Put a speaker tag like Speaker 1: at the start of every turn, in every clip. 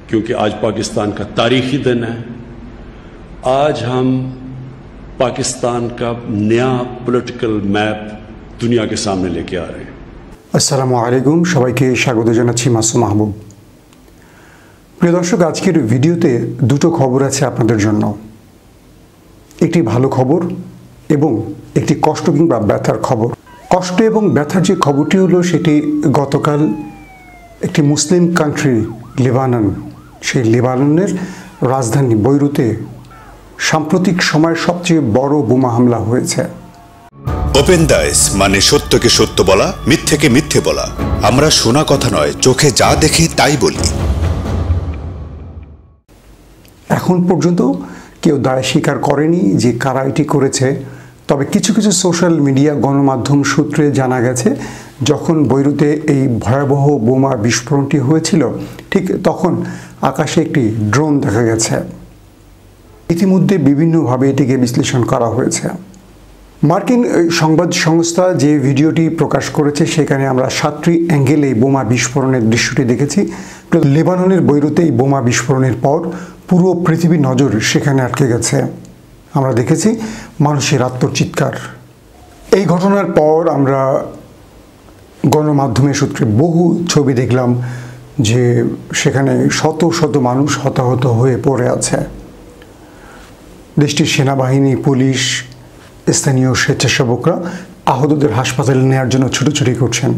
Speaker 1: क्योंकि आज पाकिस्तान का तारीखी दिन है। आज हम पाकिस्तान का नया पॉलिटिकल मैप दुनिया के सामने लेके आ रहे हैं।
Speaker 2: আসসালামু আলাইকুম, সবাইকে স্বাগত জানাচ্ছি মাসুম মাহবুব। প্রিয় দর্শক, আজকের ভিডিওতে দুটো খবর আছে আপনাদের জন্য। একটি ভালো খবর এবং একটি কষ্ট কিংবা ব্যথার খবর। কষ্ট এবং ব্যথার যে খবরটি হলো সেটি গতকাল একটি মুসলিম কান্ট্রি লেবানন, সেই লেবাননের রাজধানী বৈরুতে সাম্প্রতিক সময়ের সবচেয়ে বড় বোমা হামলা হয়েছে।
Speaker 3: ওপেন দাইস মানে সত্যকে সত্য বলা, মিথ্যেকে মিথ্যে বলা। আমরা শোনা কথা নয়, চোখে যা দেখি তাই বলি।
Speaker 2: এখন পর্যন্ত কেউ দায় স্বীকার করেনি যে কারা এটি করেছে। তবে কিছু কিছু সোশ্যাল মিডিয়া গণমাধ্যম সূত্রে জানা গেছে, যখন বৈরুতে এই ভয়াবহ বোমা বিস্ফোরণটি হয়েছিল ঠিক তখন আকাশে একটি ড্রোন দেখা গেছে। ইতিমধ্যে বিভিন্নভাবে এটিকে বিশ্লেষণ করা হয়েছে। মার্কিন সংবাদ সংস্থা যে ভিডিওটি প্রকাশ করেছে সেখানে আমরা 7টি অ্যাঙ্গেলে বোমা বিস্ফোরণের দৃশ্যটি দেখেছি। লেবাননের বৈরুতে এই বোমা বিস্ফোরণের পর পুরো পৃথিবীর নজর সেখানে আটকে গেছে। আমরা দেখেছি মানুষের আত্মচিৎকার। এই ঘটনার পর আমরা গণমাধ্যমের সূত্রে বহু ছবি দেখলাম যে সেখানে শত শত মানুষ হতাহত হয়ে পড়ে আছে। দেশটির সেনাবাহিনী, পুলিশ, স্থানীয় স্বেচ্ছাসেবকরা আহতদের হাসপাতালে নেওয়ার জন্য ছুটোছুটি করছেন।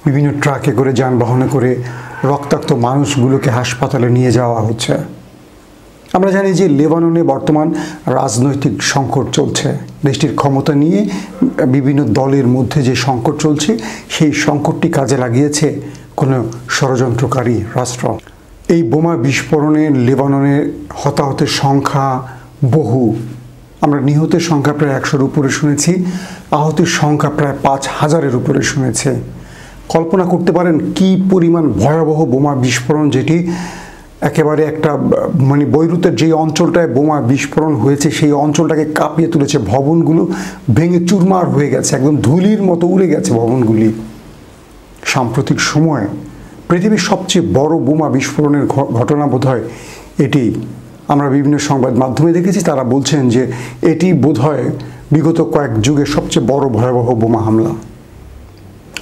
Speaker 2: বিভিন্ন ট্রাকে করে, যানবাহনে করে রক্তাক্ত মানুষগুলোকে হাসপাতালে নিয়ে যাওয়া হচ্ছে। আমরা জানি যে লেবাননে বর্তমান রাজনৈতিক সংকট চলছে। দেশটির ক্ষমতা নিয়ে বিভিন্ন দলের মধ্যে যে সংকট চলছে, সেই সংকটটি কাজে লাগিয়েছে কোনো ষড়যন্ত্রকারী রাষ্ট্র। এই বোমা বিস্ফোরণে লেবাননের হতাহতের সংখ্যা বহু। আমরা নিহতের সংখ্যা প্রায় 100-র উপরে শুনেছি, আহতের সংখ্যা প্রায় 5000-এর উপরে শুনেছে। কল্পনা করতে পারেন কি পরিমাণ ভয়াবহ বোমা বিস্ফোরণ, যেটি একেবারে একটা মানে বৈরুতের যে অঞ্চলটায় বোমা বিস্ফোরণ হয়েছে সেই অঞ্চলটাকে কাঁপিয়ে তুলেছে। ভবনগুলো ভেঙে চুরমার হয়ে গেছে, একদম ধুলির মতো উড়ে গেছে ভবনগুলি। সাম্প্রতিক সময়ে পৃথিবীর সবচেয়ে বড় বোমা বিস্ফোরণের ঘটনা বোধহয় এটি। আমরা বিভিন্ন সংবাদ মাধ্যমে দেখেছি, তারা বলছেন যে এটি বোধহয় বিগত কয়েক যুগে সবচেয়ে বড় ভয়াবহ বোমা হামলা।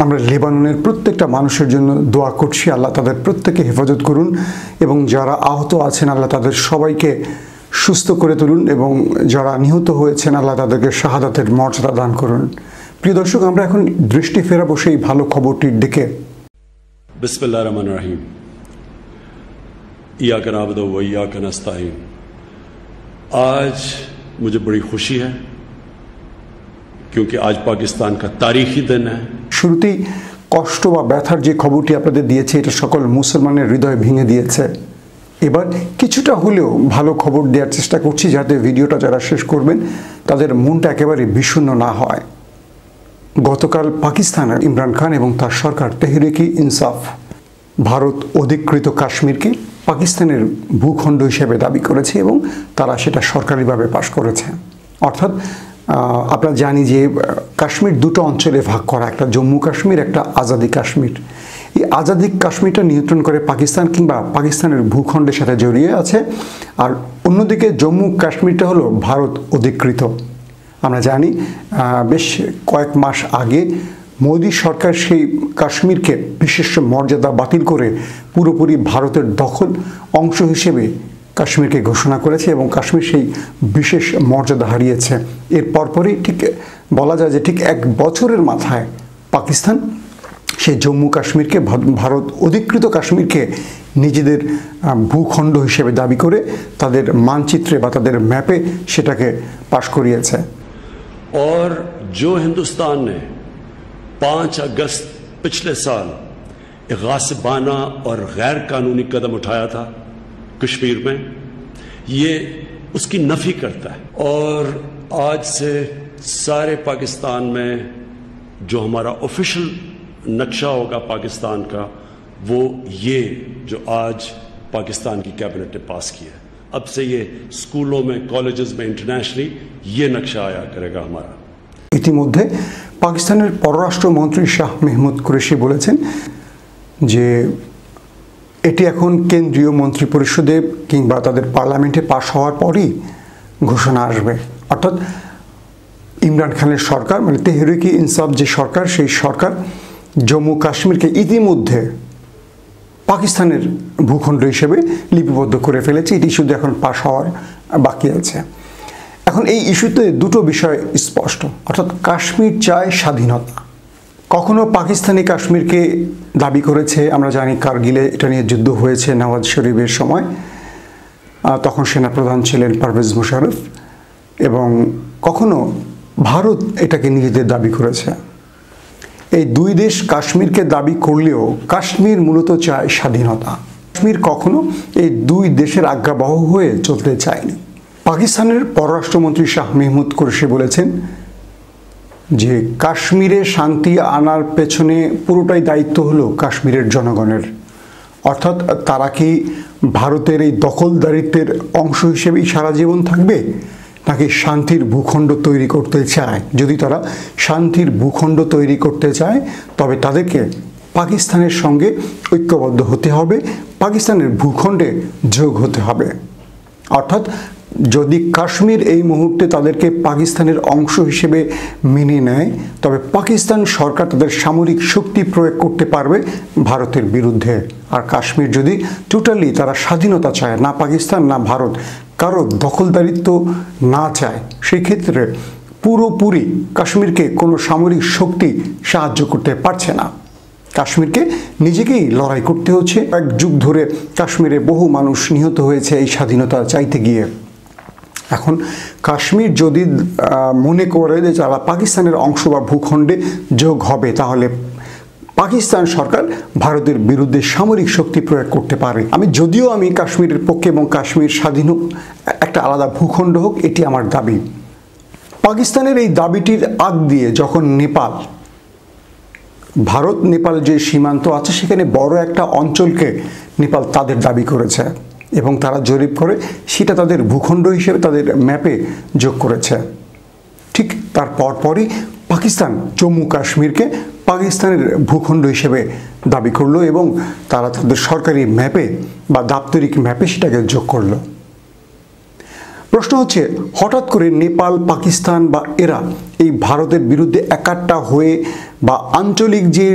Speaker 2: আমরা লেবাননের প্রত্যেকটা মানুষের জন্য দোয়া করছি, আল্লাহ তাদের প্রত্যেকে হেফাজত করুন এবং যারা আহত আছেন আল্লাহ তাদের সবাইকে সুস্থ করে তুলুন এবং যারা নিহত হয়েছেন আল্লাহ তাদেরকে শাহাদাতের মর্যাদা দান করুন। প্রিয় দর্শক, আমরা এখন দৃষ্টি ফেরাবো সেই ভালো খবরটির দিকে।
Speaker 1: बिस्मिल्लाह रहमान रहीम। इय्याका नअबुदु व इय्याका नस्ताईन। आज मुझे बड़ी खुशी है क्योंकि आज पाकिस्तान का तारीखी दिन है।
Speaker 2: শুরুতেই কষ্ট বা ব্যথার যে খবরটি আপনাদের দিয়েছে, এটা সকল মুসলমানের হৃদয় ভেঙে দিয়েছে। এবার কিছুটা হলেও ভালো খবর দেওয়ার চেষ্টা করছি, যাতে ভিডিওটা যারা শেষ করবেন তাদের মনটা একেবারে বিষণ্ণ না হয়। গতকাল পাকিস্তানের ইমরান খান এবং তার সরকার তেহরিকে ইনসাফ ভারত অধিকৃত কাশ্মীরকে পাকিস্তানের ভূখণ্ড হিসেবে দাবি করেছে এবং তারা সেটা সরকারিভাবে পাশ করেছে। অর্থাৎ আমরা জানি যে কাশ্মীর দুটো অঞ্চলে ভাগ করা, একটা জম্মু কাশ্মীর, একটা আজাদি কাশ্মীর। এই আজাদি কাশ্মীরটা নিয়ন্ত্রণ করে পাকিস্তান কিংবা পাকিস্তানের ভূখণ্ডের সাথে জড়িয়ে আছে, আর অন্যদিকে জম্মু কাশ্মীরটা হলো ভারত অধিকৃত। আমরা জানি বেশ কয়েক মাস আগে মোদী সরকার সেই কাশ্মীরকে বিশেষ মর্যাদা বাতিল করে পুরোপুরি ভারতের দখল অংশ হিসেবে কাশ্মীরকে ঘোষণা করেছে এবং কাশ্মীর সেই বিশেষ মর্যাদা হারিয়েছে। এর পরপরই ঠিক বলা যায় যে ঠিক 1 বছরের মাথায় পাকিস্তান সেই জম্মু কাশ্মীরকে, ভারত অধিকৃত কাশ্মীরকে নিজেদের ভূখণ্ড হিসেবে দাবি করে তাদের মানচিত্রে বা তাদের ম্যাপে সেটাকে পাশ করিয়েছে।
Speaker 1: और जो हिंदुस्तान ने 5 अगस्त पिछले साल एक गासिबाना और गैर कानूनी कदम उठाया था कश्मीर में, ये उसकी नफी करता है। और आज से सारे पाकिस्तान में जो हमारा ऑफिशियल नक्शा होगा पाकिस्तान का, वो ये जो आज पाकिस्तान की कैबिनेट ने पास किया है। अब से ये स्कूलों में, कॉलेजेस में, इंटरनेशनली ये नक्शा आया करेगा हमारा।
Speaker 2: ইতিমধ্যে পাকিস্তানের পররাষ্ট্রমন্ত্রী শাহ মেহমুদ কুরেশি বলেছেন যে এটি এখন কেন্দ্রীয় মন্ত্রিপরিষদে কিংবা তাদের পার্লামেন্টে পাশ হওয়ার পরই ঘোষণা আসবে। অর্থাৎ ইমরান খানের সরকার, মানে তেহরিক ইনসাফ যে সরকার, সেই সরকার জম্মু কাশ্মীরকে ইতিমধ্যে পাকিস্তানের ভূখণ্ড হিসেবে লিপিবদ্ধ করে ফেলেছে। এটি শুধু এখন পাশ হওয়ার বাকি আছে। এখন এই ইস্যুতে দুটো বিষয় স্পষ্ট, অর্থাৎ কাশ্মীর চায় স্বাধীনতা। কখনো পাকিস্তানি কাশ্মীরকে দাবি করেছে, আমরা জানি কারগিলে এটা নিয়ে যুদ্ধ হয়েছে নওয়াজ শরীফের সময়, তখন সেনাপ্রধান ছিলেন পারভেজ মুশারফ, এবং কখনো ভারত এটাকে নিজেদের দাবি করেছে। এই দুই দেশ কাশ্মীরকে দাবি করলেও কাশ্মীর মূলত চায় স্বাধীনতা। কাশ্মীর কখনো এই দুই দেশের আজ্ঞাবহ হয়ে চলতে চায়নি। পাকিস্তানের পররাষ্ট্রমন্ত্রী শাহ মেহমুদ কুরেশি বলেছেন যে কাশ্মীরে শান্তি আনার পেছনে পুরোটাই দায়িত্ব হলো কাশ্মীরের জনগণের। অর্থাৎ তারা কি ভারতের এই দখলদারিত্বের অংশ হিসেবেই সারা জীবন থাকবে, নাকি শান্তির ভূখণ্ড তৈরি করতে চায়? যদি তারা শান্তির ভূখণ্ড তৈরি করতে চায় তবে তাদেরকে পাকিস্তানের সঙ্গে ঐক্যবদ্ধ হতে হবে, পাকিস্তানের ভূখণ্ডে যোগ হতে হবে। অর্থাৎ যদি কাশ্মীর এই মুহূর্তে তাদেরকে পাকিস্তানের অংশ হিসেবে মেনে নেয় তবে পাকিস্তান সরকার তাদের সামরিক শক্তি প্রয়োগ করতে পারবে ভারতের বিরুদ্ধে। আর কাশ্মীর যদি টোটালি তারা স্বাধীনতা চায়, না পাকিস্তান না ভারত কারো দখলদারিত্ব না চায়, সেই ক্ষেত্রে পুরোপুরি কাশ্মীরকে কোনো সামরিক শক্তি সাহায্য করতে পারছে না। কাশ্মীরকে নিজেকেই লড়াই করতে হচ্ছে। এক যুগ ধরে কাশ্মীরে বহু মানুষ নিহত হয়েছে এই স্বাধীনতা চাইতে গিয়ে। এখন কাশ্মীর যদি মনে করে যে যারা পাকিস্তানের অংশ বা ভূখণ্ডে যোগ হবে, তাহলে পাকিস্তান সরকার ভারতের বিরুদ্ধে সামরিক শক্তি প্রয়োগ করতে পারে। যদিও আমি কাশ্মীরের পক্ষে এবং কাশ্মীর স্বাধীন হোক, একটা আলাদা ভূখণ্ড হোক, এটি আমার দাবি। পাকিস্তানের এই দাবিটির আগ দিয়ে যখন নেপাল, ভারত নেপাল যে সীমান্ত আছে সেখানে বড় একটা অঞ্চলকে নেপাল তাদের দাবি করেছে এবং তারা জরিপ করে সেটা তাদের ভূখণ্ড হিসেবে তাদের ম্যাপে যোগ করেছে। ঠিক তার পরপরই পাকিস্তান জম্মু কাশ্মীরকে পাকিস্তানের ভূখণ্ড হিসেবে দাবি করলো এবং তারা তাদের সরকারি ম্যাপে বা দাপ্তরিক ম্যাপে সেটাকে যোগ করলো। প্রশ্ন হচ্ছে, হঠাৎ করে নেপাল, পাকিস্তান বা এরা এই ভারতের বিরুদ্ধে একাট্টা হয়ে বা আঞ্চলিক যে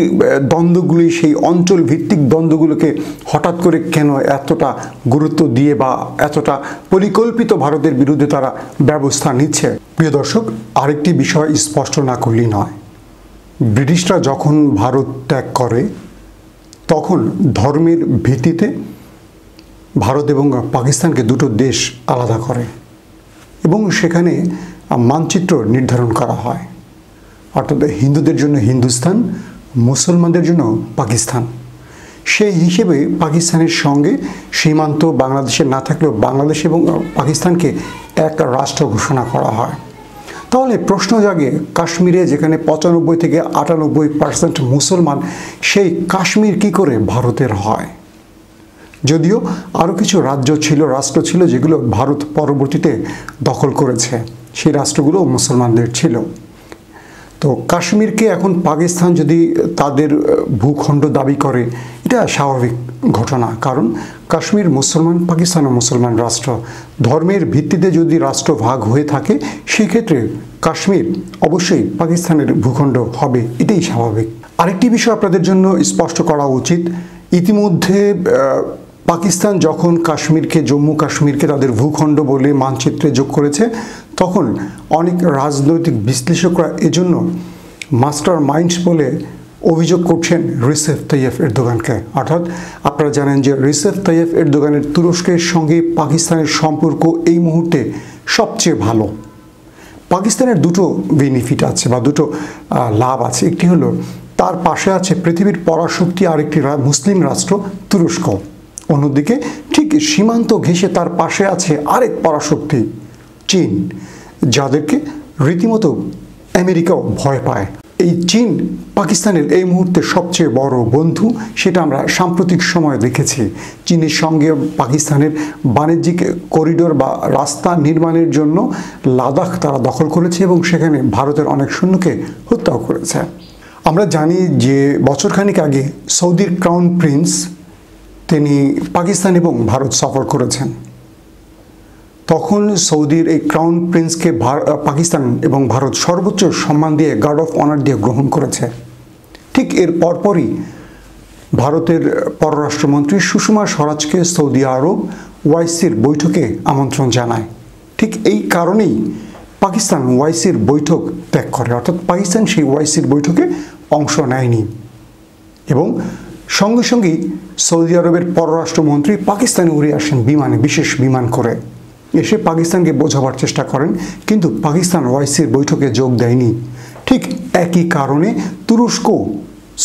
Speaker 2: দ্বন্দ্বগুলি, সেই অঞ্চল ভিত্তিক দ্বন্দ্বগুলোকে হঠাৎ করে কেন এতটা গুরুত্ব দিয়ে বা এতটা পরিকল্পিত ভারতের বিরুদ্ধে তারা ব্যবস্থা নিচ্ছে? প্রিয় দর্শক, আরেকটি বিষয় স্পষ্ট না করলেই নয়। ব্রিটিশরা যখন ভারত ত্যাগ করে তখন ধর্মের ভিত্তিতে ভারত এবং পাকিস্তানকে দুটো দেশ আলাদা করে এবং সেখানে মানচিত্র নির্ধারণ করা হয়। অর্থাৎ হিন্দুদের জন্য হিন্দুস্তান, মুসলমানদের জন্য পাকিস্তান। সেই হিসেবে পাকিস্তানের সঙ্গে সীমান্ত বাংলাদেশের না থাকলেও বাংলাদেশ এবং পাকিস্তানকে এক রাষ্ট্র ঘোষণা করা হয়। তাহলে প্রশ্ন জাগে, কাশ্মীরে যেখানে 95 থেকে 98% মুসলমান, সেই কাশ্মীর কি করে ভারতের হয়? যদিও আরও কিছু রাষ্ট্র ছিল যেগুলো ভারত পরবর্তীতে দখল করেছে, সেই রাষ্ট্রগুলো মুসলমানদের ছিল। তো কাশ্মীরকে এখন পাকিস্তান যদি তাদের ভূখণ্ড দাবি করে, এটা স্বাভাবিক ঘটনা, কারণ কাশ্মীর মুসলমান, পাকিস্তানও মুসলমান রাষ্ট্র। ধর্মের ভিত্তিতে যদি রাষ্ট্র ভাগ হয়ে থাকে সেক্ষেত্রে কাশ্মীর অবশ্যই পাকিস্তানের ভূখণ্ড হবে, এটাই স্বাভাবিক। আরেকটি বিষয় আপনাদের জন্য স্পষ্ট করা উচিত, ইতিমধ্যে পাকিস্তান যখন কাশ্মীরকে, জম্মু কাশ্মীরকে তাদের ভূখণ্ড বলে মানচিত্রে যোগ করেছে, তখন অনেক রাজনৈতিক বিশ্লেষকরা এজন্য মাস্টার মাইন্ডস বলে অভিযোগ করছেন রিসেপ তাইয়েপ এরদোগানকে। অর্থাৎ আপনারা জানেন যে রিসেপ তাইয়েপ এরদোগানের তুরস্কের সঙ্গে পাকিস্তানের সম্পর্ক এই মুহূর্তে সবচেয়ে ভালো। পাকিস্তানের দুটো বেনিফিট আছে বা দুটো লাভ আছে। একটি হলো তার পাশে আছে পৃথিবীর পরাশক্তি আরেকটি মুসলিম রাষ্ট্র তুরস্ক, অন্যদিকে ঠিক সীমান্ত ঘেঁষে তার পাশে আছে আরেক পরাশক্তি চীন, যাদেরকে রীতিমতো আমেরিকাও ভয় পায়। এই চীন পাকিস্তানের এই মুহূর্তে সবচেয়ে বড় বন্ধু, সেটা আমরা সাম্প্রতিক সময়ে দেখেছি। চীনের সঙ্গে পাকিস্তানের বাণিজ্যিক করিডোর বা রাস্তা নির্মাণের জন্য লাদাখ তারা দখল করেছে এবং সেখানে ভারতের অনেক সৈন্যকে হত্যাও করেছে। আমরা জানি যে বছরখানেক আগে সৌদির ক্রাউন প্রিন্স তিনি পাকিস্তান এবং ভারত সফর করেছেন। তখন সৌদির এই ক্রাউন প্রিন্সকে পাকিস্তান এবং ভারত সর্বোচ্চ সম্মান দিয়ে গার্ড অফ অনার দিয়ে গ্রহণ করেছে। ঠিক এর পরপরই ভারতের পররাষ্ট্রমন্ত্রী সুষমা স্বরাজকে সৌদি আরব ওআইসির বৈঠকে আমন্ত্রণ জানায়। ঠিক এই কারণেই পাকিস্তান ওআইসির বৈঠক ত্যাগ করে, অর্থাৎ পাকিস্তান সেই ওআইসির বৈঠকে অংশ নেয়নি। এবং সঙ্গে সঙ্গেই সৌদি আরবের পররাষ্ট্রমন্ত্রী পাকিস্তানে উড়ে আসেন বিমানে, বিশেষ বিমান করে এসে পাকিস্তানকে বোঝাবার চেষ্টা করেন, কিন্তু পাকিস্তান ওআইসির বৈঠকে যোগ দেয়নি। ঠিক একই কারণে তুরস্ক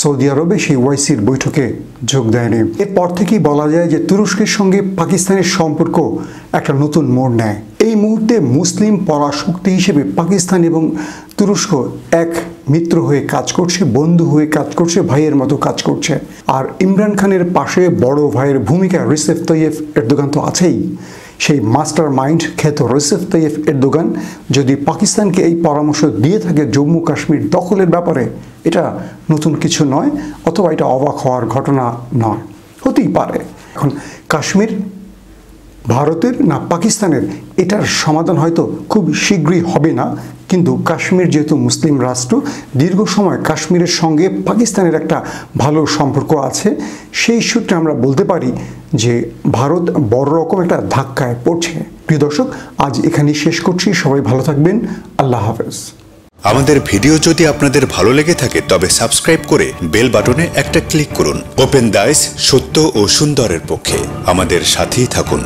Speaker 2: সৌদি আরবে সেই ওআইসির বৈঠকে যোগ দেয়নি। এরপর থেকেই বলা যায় যে তুরস্কের সঙ্গে পাকিস্তানের সম্পর্ক একটা নতুন মোড় নেয়। এই মুহূর্তে মুসলিম পরাশক্তি হিসেবে পাকিস্তান এবং তুরস্ক এক মিত্র হয়ে কাজ করছে, বন্ধু হয়ে কাজ করছে, ভাইয়ের মতো কাজ করছে। আর ইমরান খানের পাশে বড় ভাইয়ের ভূমিকা রিসেপ তাইয়েপ এরদোগান তো আছেই। সেই মাস্টার মাইন্ড খ্যাত রিসেপ তাইয়েপ এরদোগান যদি পাকিস্তানকে এই পরামর্শ দিয়ে থাকে জম্মু কাশ্মীর দখলের ব্যাপারে, এটা নতুন কিছু নয়, অথবা এটা অবাক হওয়ার ঘটনা নয়, হতেই পারে। এখন কাশ্মীর ভারতের না পাকিস্তানের, এটার সমাধান হয়তো খুব শীঘ্রই হবে না, কিন্তু কাশ্মীর যেহেতু মুসলিম রাষ্ট্র, দীর্ঘ সময় কাশ্মীরের সঙ্গে পাকিস্তানের একটা ভালো সম্পর্ক আছে, সেই সূত্রে আমরা বলতে পারি যে ভারত বড় রকম একটা ধাক্কায় পড়ছে। প্রিয় দর্শক, আজ এখানেই শেষ করছি। সবাই ভালো থাকবেন। আল্লাহ হাফেজ।
Speaker 3: আমাদের ভিডিও যদি আপনাদের ভালো লেগে থাকে তবে সাবস্ক্রাইব করে বেল বাটনে একটা ক্লিক করুন। ওপেন দ্য আইস, সত্য ও সুন্দরের পক্ষে। আমাদের সাথেই থাকুন।